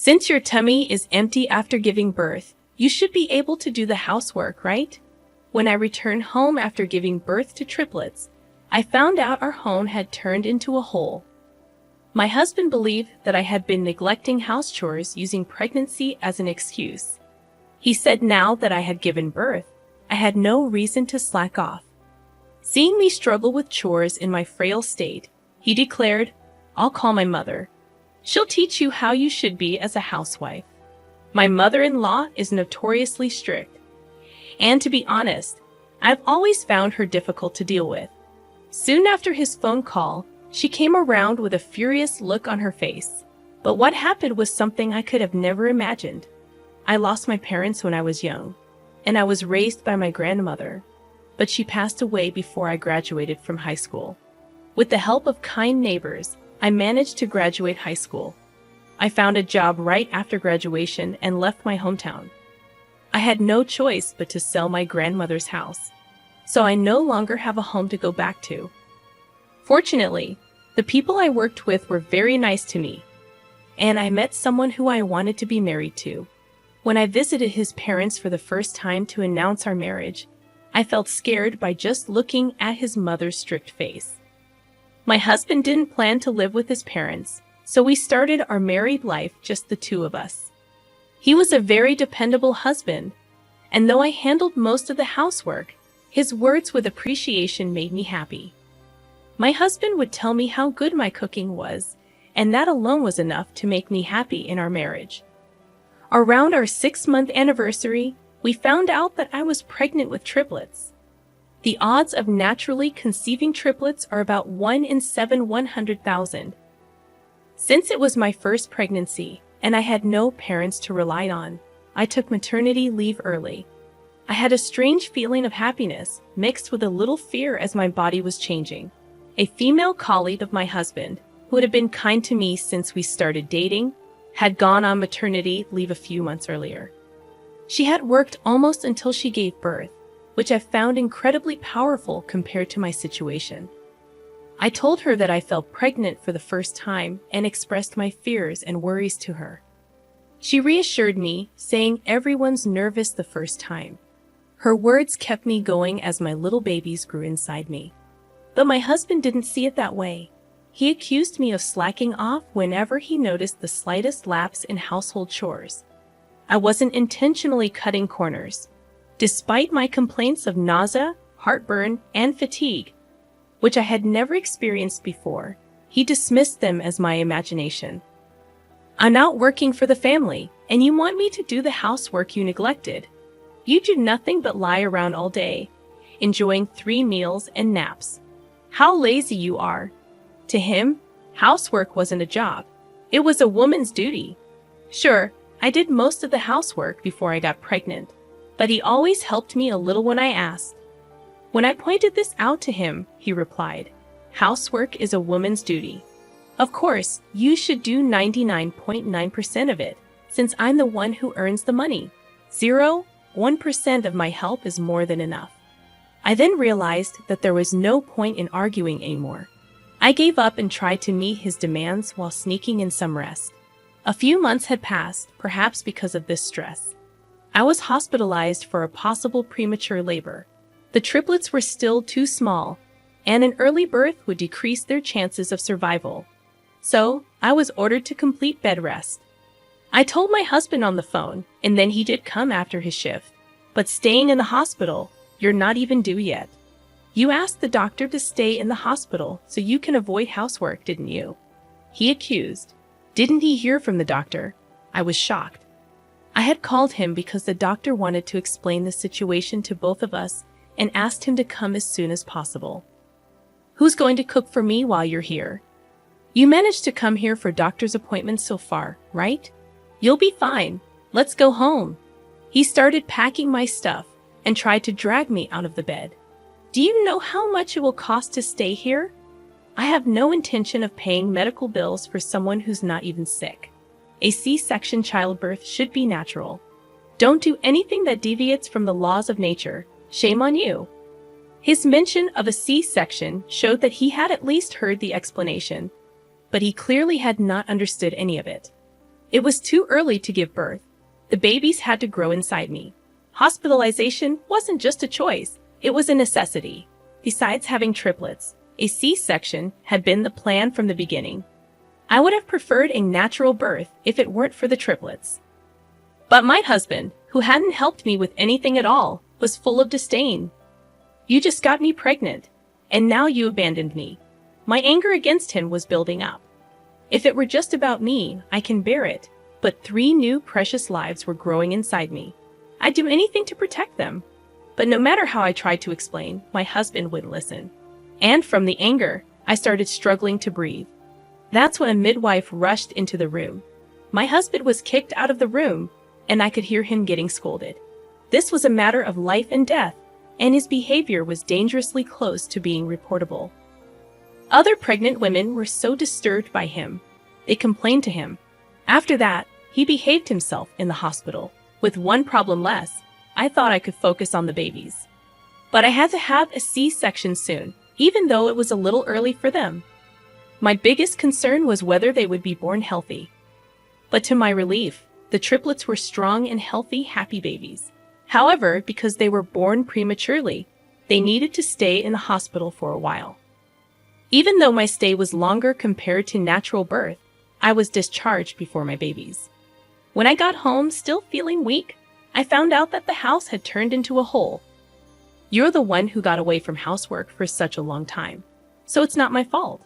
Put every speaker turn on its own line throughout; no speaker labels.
Since your tummy is empty after giving birth, you should be able to do the housework, right? When I returned home after giving birth to triplets, I found out our home had turned into a hole. My husband believed that I had been neglecting house chores using pregnancy as an excuse. He said now that I had given birth, I had no reason to slack off. Seeing me struggle with chores in my frail state, he declared, "I'll call my mother. She'll teach you how you should be as a housewife." My mother-in-law is notoriously strict, and to be honest, I've always found her difficult to deal with. Soon after his phone call, she came around with a furious look on her face. But what happened was something I could have never imagined. I lost my parents when I was young, and I was raised by my grandmother, but she passed away before I graduated from high school. With the help of kind neighbors, I managed to graduate high school. I found a job right after graduation and left my hometown. I had no choice but to sell my grandmother's house, so I no longer have a home to go back to. Fortunately, the people I worked with were very nice to me, and I met someone who I wanted to be married to. When I visited his parents for the first time to announce our marriage, I felt scared by just looking at his mother's strict face. My husband didn't plan to live with his parents, so we started our married life just the two of us. He was a very dependable husband, and though I handled most of the housework, his words with appreciation made me happy. My husband would tell me how good my cooking was, and that alone was enough to make me happy in our marriage. Around our 6-month anniversary, we found out that I was pregnant with triplets. The odds of naturally conceiving triplets are about 1 in 700,000. Since it was my first pregnancy, and I had no parents to rely on, I took maternity leave early. I had a strange feeling of happiness mixed with a little fear as my body was changing. A female colleague of my husband, who had been kind to me since we started dating, had gone on maternity leave a few months earlier. She had worked almost until she gave birth, which I found incredibly powerful compared to my situation. I told her that I felt pregnant for the first time and expressed my fears and worries to her. She reassured me, saying everyone's nervous the first time. Her words kept me going as my little babies grew inside me. But my husband didn't see it that way. He accused me of slacking off whenever he noticed the slightest lapse in household chores. I wasn't intentionally cutting corners. Despite my complaints of nausea, heartburn, and fatigue, which I had never experienced before, he dismissed them as my imagination. "I'm out working for the family, and you want me to do the housework you neglected. You do nothing but lie around all day, enjoying 3 meals and naps. How lazy you are." To him, housework wasn't a job. It was a woman's duty. Sure, I did most of the housework before I got pregnant, but he always helped me a little when I asked. When I pointed this out to him, he replied, "Housework is a woman's duty. Of course, you should do 99.9% of it, since I'm the one who earns the money. 0.1% of my help is more than enough." I then realized that there was no point in arguing anymore. I gave up and tried to meet his demands while sneaking in some rest. A few months had passed, perhaps because of this stress. I was hospitalized for a possible premature labor. The triplets were still too small, and an early birth would decrease their chances of survival. So, I was ordered to complete bed rest. I told my husband on the phone, and then he did come after his shift. "But staying in the hospital, you're not even due yet. You asked the doctor to stay in the hospital so you can avoid housework, didn't you?" He accused. Didn't he hear from the doctor? I was shocked. I had called him because the doctor wanted to explain the situation to both of us and asked him to come as soon as possible. "Who's going to cook for me while you're here? You managed to come here for doctor's appointments so far, right? You'll be fine. Let's go home." He started packing my stuff and tried to drag me out of the bed. "Do you know how much it will cost to stay here? I have no intention of paying medical bills for someone who's not even sick. A C-section childbirth should be natural. Don't do anything that deviates from the laws of nature. Shame on you." His mention of a C-section showed that he had at least heard the explanation, but he clearly had not understood any of it. It was too early to give birth. The babies had to grow inside me. Hospitalization wasn't just a choice, it was a necessity. Besides having triplets, a C-section had been the plan from the beginning. I would have preferred a natural birth if it weren't for the triplets. But my husband, who hadn't helped me with anything at all, was full of disdain. "You just got me pregnant, and now you abandoned me." My anger against him was building up. If it were just about me, I can bear it, but 3 new precious lives were growing inside me. I'd do anything to protect them. But no matter how I tried to explain, my husband wouldn't listen. And from the anger, I started struggling to breathe. That's when a midwife rushed into the room. My husband was kicked out of the room, and I could hear him getting scolded. This was a matter of life and death, and his behavior was dangerously close to being reportable. Other pregnant women were so disturbed by him. They complained to him. After that, he behaved himself in the hospital. With one problem less, I thought I could focus on the babies. But I had to have a C-section soon, even though it was a little early for them. My biggest concern was whether they would be born healthy. But to my relief, the triplets were strong and healthy, happy babies. However, because they were born prematurely, they needed to stay in the hospital for a while. Even though my stay was longer compared to natural birth, I was discharged before my babies. When I got home, still feeling weak, I found out that the house had turned into a hole. "You're the one who got away from housework for such a long time, so it's not my fault.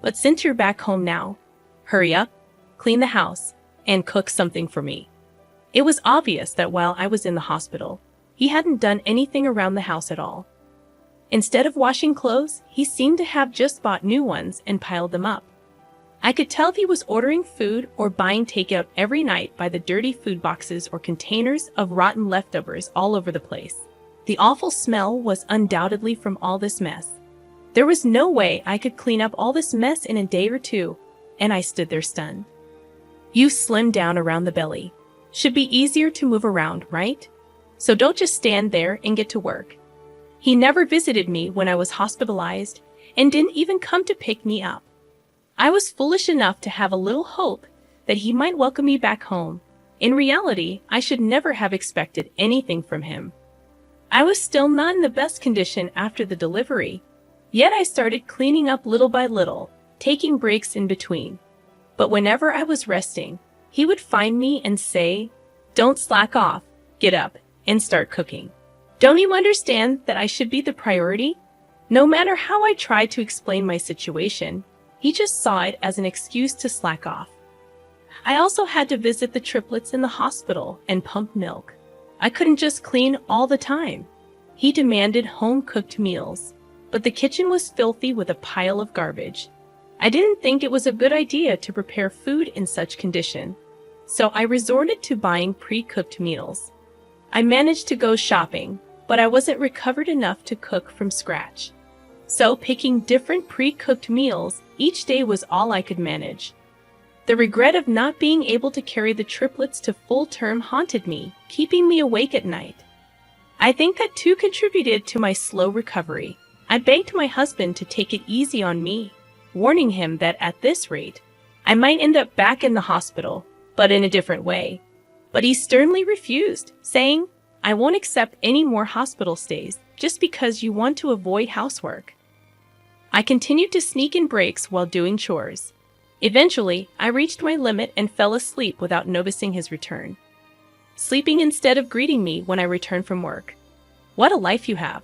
But since you're back home now, hurry up, clean the house, and cook something for me." It was obvious that while I was in the hospital, he hadn't done anything around the house at all. Instead of washing clothes, he seemed to have just bought new ones and piled them up. I could tell if he was ordering food or buying takeout every night by the dirty food boxes or containers of rotten leftovers all over the place. The awful smell was undoubtedly from all this mess. There was no way I could clean up all this mess in a day or two, and I stood there stunned. "You slimmed down around the belly. Should be easier to move around, right? So don't just stand there and get to work." He never visited me when I was hospitalized and didn't even come to pick me up. I was foolish enough to have a little hope that he might welcome me back home. In reality, I should never have expected anything from him. I was still not in the best condition after the delivery, yet I started cleaning up little by little, taking breaks in between. But whenever I was resting, he would find me and say, "Don't slack off, get up, and start cooking. Don't you understand that I should be the priority?" No matter how I tried to explain my situation, he just saw it as an excuse to slack off. I also had to visit the triplets in the hospital and pump milk. I couldn't just clean all the time. He demanded home-cooked meals, but the kitchen was filthy with a pile of garbage. I didn't think it was a good idea to prepare food in such condition, so I resorted to buying pre-cooked meals. I managed to go shopping, but I wasn't recovered enough to cook from scratch. So picking different pre-cooked meals each day was all I could manage. The regret of not being able to carry the triplets to full term haunted me, keeping me awake at night. I think that too contributed to my slow recovery. I begged my husband to take it easy on me, warning him that at this rate, I might end up back in the hospital, but in a different way. But he sternly refused, saying, "I won't accept any more hospital stays just because you want to avoid housework." I continued to sneak in breaks while doing chores. Eventually, I reached my limit and fell asleep without noticing his return, sleeping instead of greeting me when I returned from work. What a life you have!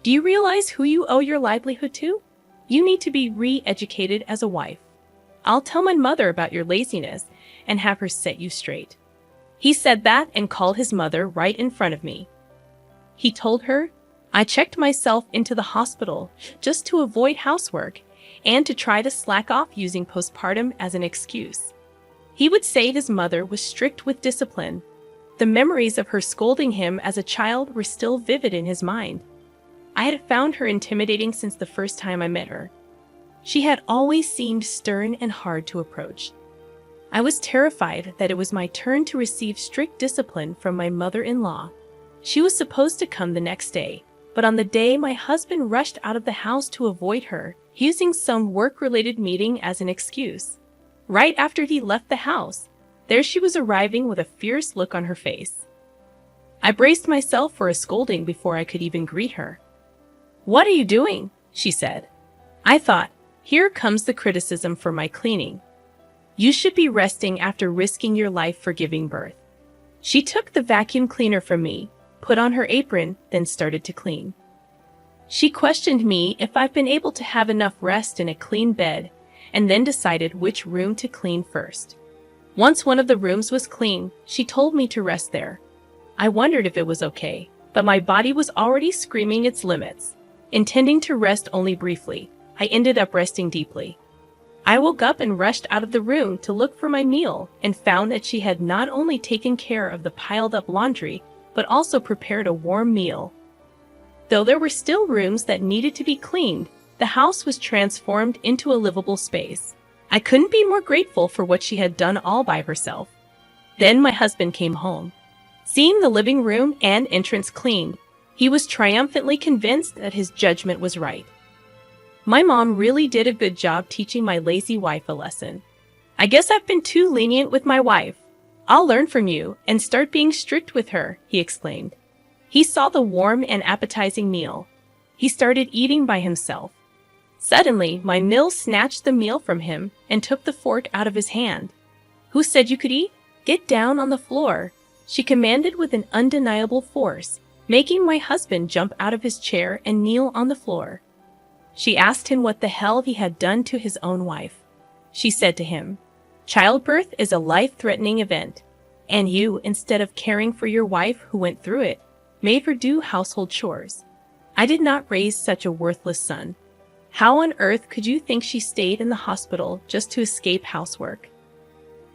Do you realize who you owe your livelihood to? You need to be re-educated as a wife. I'll tell my mother about your laziness and have her set you straight. He said that and called his mother right in front of me. He told her, I checked myself into the hospital just to avoid housework and to try to slack off using postpartum as an excuse. He would say his mother was strict with discipline. The memories of her scolding him as a child were still vivid in his mind. I had found her intimidating since the first time I met her. She had always seemed stern and hard to approach. I was terrified that it was my turn to receive strict discipline from my mother-in-law. She was supposed to come the next day, but on the day my husband rushed out of the house to avoid her, using some work-related meeting as an excuse. Right after he left the house, There she was arriving with a fierce look on her face. I braced myself for a scolding before I could even greet her. "What are you doing?" she said. I thought, here comes the criticism for my cleaning. "You should be resting after risking your life for giving birth." She took the vacuum cleaner from me, put on her apron, then started to clean. She questioned me if I've been able to have enough rest in a clean bed, and then decided which room to clean first. Once one of the rooms was clean, she told me to rest there. I wondered if it was okay, but my body was already screaming its limits. Intending to rest only briefly, I ended up resting deeply. I woke up and rushed out of the room to look for my meal and found that she had not only taken care of the piled-up laundry, but also prepared a warm meal. Though there were still rooms that needed to be cleaned, the house was transformed into a livable space. I couldn't be more grateful for what she had done all by herself. Then my husband came home. Seeing the living room and entrance cleaned, he was triumphantly convinced that his judgment was right. My mom really did a good job teaching my lazy wife a lesson. "I guess I've been too lenient with my wife. I'll learn from you and start being strict with her," he exclaimed. He saw the warm and appetizing meal. He started eating by himself. Suddenly, my mill snatched the meal from him and took the fork out of his hand. "Who said you could eat? Get down on the floor," she commanded with an undeniable force, making my husband jump out of his chair and kneel on the floor. She asked him what the hell he had done to his own wife. She said to him, "Childbirth is a life-threatening event, and you, instead of caring for your wife who went through it, made her do household chores. I did not raise such a worthless son. How on earth could you think she stayed in the hospital just to escape housework?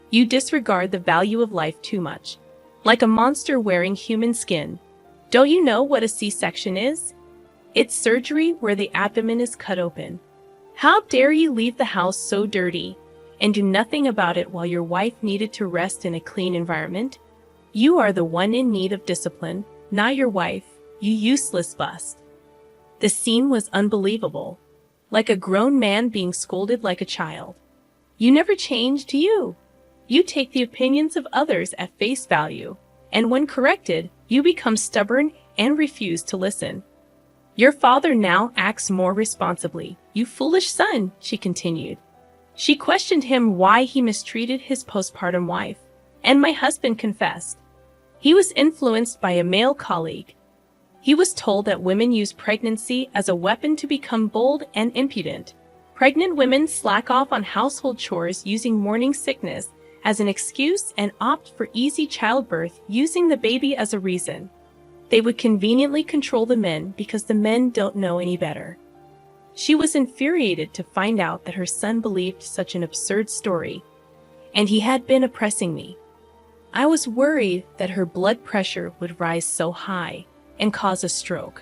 You disregard the value of life too much. Like a monster wearing human skin. Don't you know what a C-section is? It's surgery where the abdomen is cut open. How dare you leave the house so dirty and do nothing about it while your wife needed to rest in a clean environment? You are the one in need of discipline, not your wife, you useless bust." The scene was unbelievable. Like a grown man being scolded like a child. You never change, do you? You take the opinions of others at face value, and when corrected, you become stubborn and refuse to listen. Your father now acts more responsibly, you foolish son, she continued. She questioned him why he mistreated his postpartum wife, and my husband confessed. He was influenced by a male colleague. He was told that women use pregnancy as a weapon to become bold and impudent. Pregnant women slack off on household chores using morning sickness as an excuse and opt for easy childbirth using the baby as a reason. They would conveniently control the men because the men don't know any better. She was infuriated to find out that her son believed such an absurd story, and he had been oppressing me. I was worried that her blood pressure would rise so high and cause a stroke.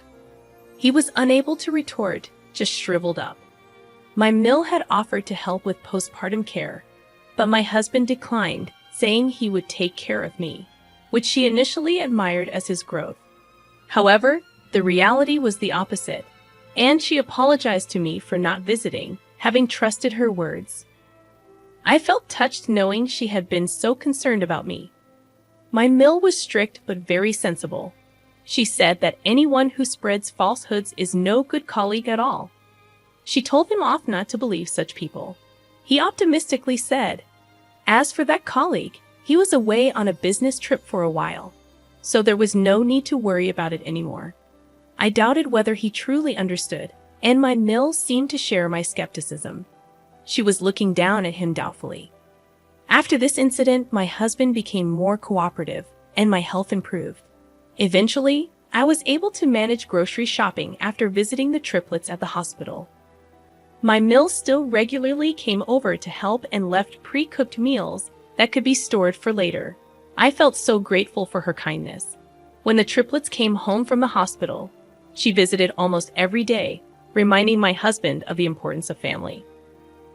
He was unable to retort, just shriveled up. My mill had offered to help with postpartum care, but my husband declined, saying he would take care of me, which she initially admired as his growth. However, the reality was the opposite, and she apologized to me for not visiting, having trusted her words. I felt touched knowing she had been so concerned about me. My mill was strict but very sensible. She said that anyone who spreads falsehoods is no good colleague at all. She told him off not to believe such people. He optimistically said, as for that colleague, he was away on a business trip for a while, so there was no need to worry about it anymore. I doubted whether he truly understood, and my mill seemed to share my skepticism. She was looking down at him doubtfully. After this incident, my husband became more cooperative, and my health improved. Eventually, I was able to manage grocery shopping after visiting the triplets at the hospital. My mill still regularly came over to help and left pre-cooked meals that could be stored for later. I felt so grateful for her kindness. When the triplets came home from the hospital, she visited almost every day, reminding my husband of the importance of family.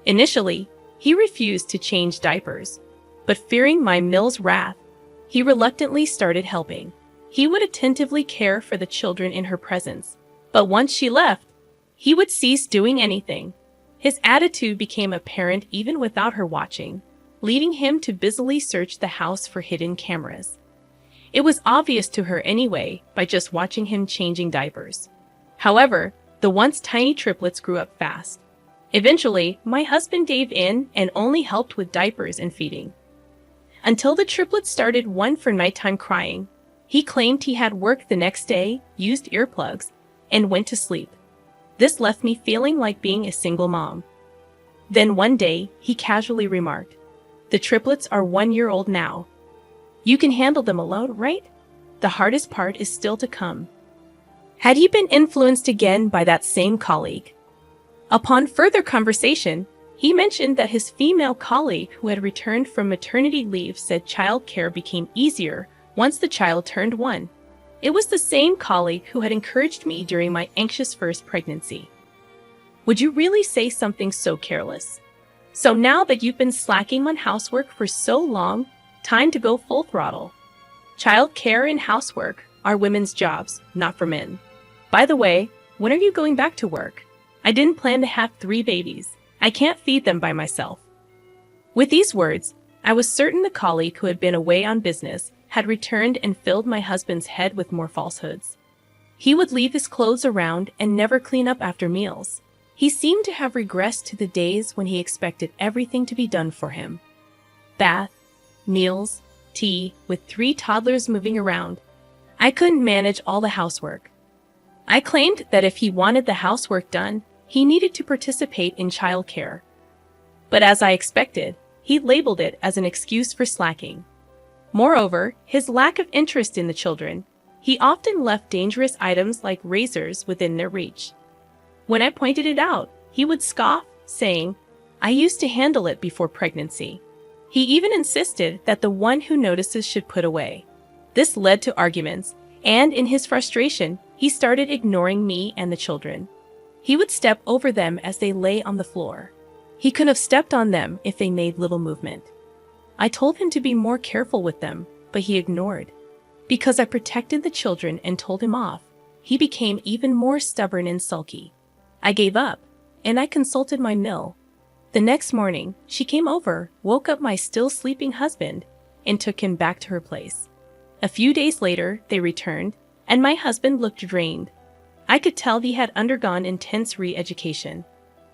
Initially, he refused to change diapers, but fearing my mill's wrath, he reluctantly started helping. He would attentively care for the children in her presence, but once she left, he would cease doing anything. His attitude became apparent even without her watching. leading him to busily search the house for hidden cameras. It was obvious to her anyway by just watching him changing diapers. However, the once tiny triplets grew up fast. Eventually, my husband gave in and only helped with diapers and feeding. Until the triplets started one for nighttime crying. He claimed he had work the next day, used earplugs, and went to sleep. This left me feeling like being a single mom. Then one day, he casually remarked, "The triplets are 1 year old now. You can handle them alone, right? The hardest part is still to come." Had he been influenced again by that same colleague? Upon further conversation, he mentioned that his female colleague who had returned from maternity leave said childcare became easier once the child turned 1. It was the same colleague who had encouraged me during my anxious first pregnancy. Would you really say something so careless? So now that you've been slacking on housework for so long, time to go full throttle. Child care and housework are women's jobs, not for men. By the way, when are you going back to work? I didn't plan to have 3 babies. I can't feed them by myself. With these words, I was certain the colleague who had been away on business had returned and filled my husband's head with more falsehoods. He would leave his clothes around and never clean up after meals. He seemed to have regressed to the days when he expected everything to be done for him. Bath, meals, tea, with 3 toddlers moving around. I couldn't manage all the housework. I claimed that if he wanted the housework done, he needed to participate in childcare. But as I expected, he labeled it as an excuse for slacking. Moreover, his lack of interest in the children, he often left dangerous items like razors within their reach. When I pointed it out, he would scoff, saying, "I used to handle it before pregnancy." He even insisted that the one who notices should put away. This led to arguments, and in his frustration, he started ignoring me and the children. He would step over them as they lay on the floor. He could have stepped on them if they made little movement. I told him to be more careful with them, but he ignored. Because I protected the children and told him off, he became even more stubborn and sulky. I gave up, and I consulted my mill. The next morning, she came over, woke up my still sleeping husband, and took him back to her place. A few days later, they returned, and my husband looked drained. I could tell he had undergone intense re-education.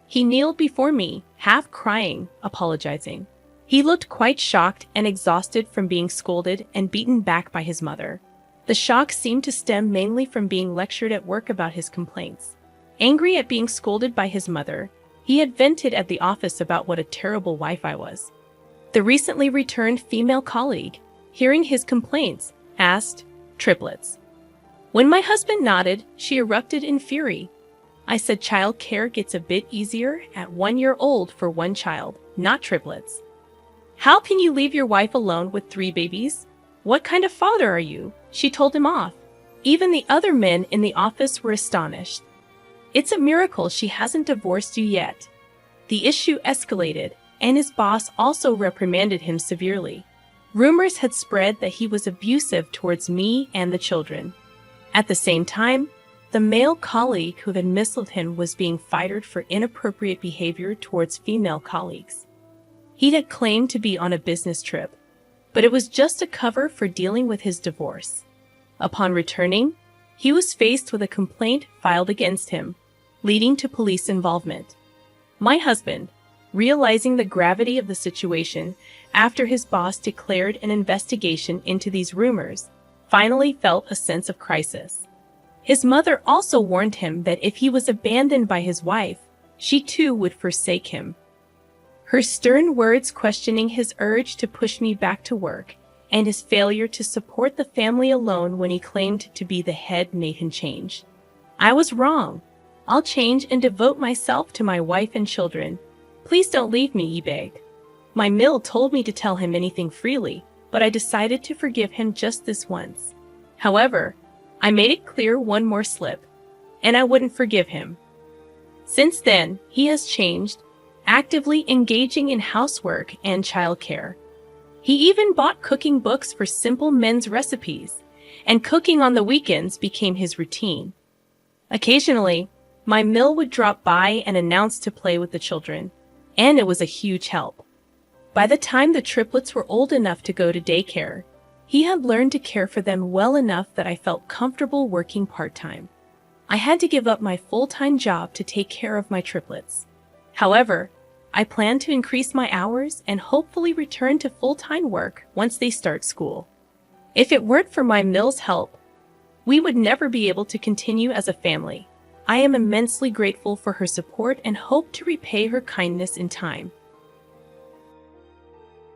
He kneeled before me, half crying, apologizing. He looked quite shocked and exhausted from being scolded and beaten back by his mother. The shock seemed to stem mainly from being lectured at work about his complaints. Angry at being scolded by his mother, he had vented at the office about what a terrible wife I was. The recently returned female colleague, hearing his complaints, asked, "Triplets?" When my husband nodded, she erupted in fury. I said child care gets a bit easier at 1 year old for 1 child, not triplets. How can you leave your wife alone with 3 babies? What kind of father are you? She told him off. Even the other men in the office were astonished. It's a miracle she hasn't divorced you yet. The issue escalated, and his boss also reprimanded him severely. Rumors had spread that he was abusive towards me and the children. At the same time, the male colleague who had misled him was being fired for inappropriate behavior towards female colleagues. He had claimed to be on a business trip, but it was just a cover for dealing with his divorce. Upon returning, he was faced with a complaint filed against him, leading to police involvement. My husband, realizing the gravity of the situation after his boss declared an investigation into these rumors, finally felt a sense of crisis. His mother also warned him that if he was abandoned by his wife, she too would forsake him. Her stern words questioning his urge to push me back to work and his failure to support the family alone when he claimed to be the head made him change. I was wrong. I'll change and devote myself to my wife and children. Please don't leave me, he begged. My mill told me to tell him anything freely, but I decided to forgive him just this once. However, I made it clear one more slip, and I wouldn't forgive him. Since then, he has changed, actively engaging in housework and childcare. He even bought cooking books for simple men's recipes, and cooking on the weekends became his routine. Occasionally, my mill would drop by and announce to play with the children, and it was a huge help. By the time the triplets were old enough to go to daycare, he had learned to care for them well enough that I felt comfortable working part-time. I had to give up my full-time job to take care of my triplets. However, I plan to increase my hours and hopefully return to full-time work once they start school. If it weren't for my Mill's help, we would never be able to continue as a family. I am immensely grateful for her support and hope to repay her kindness in time.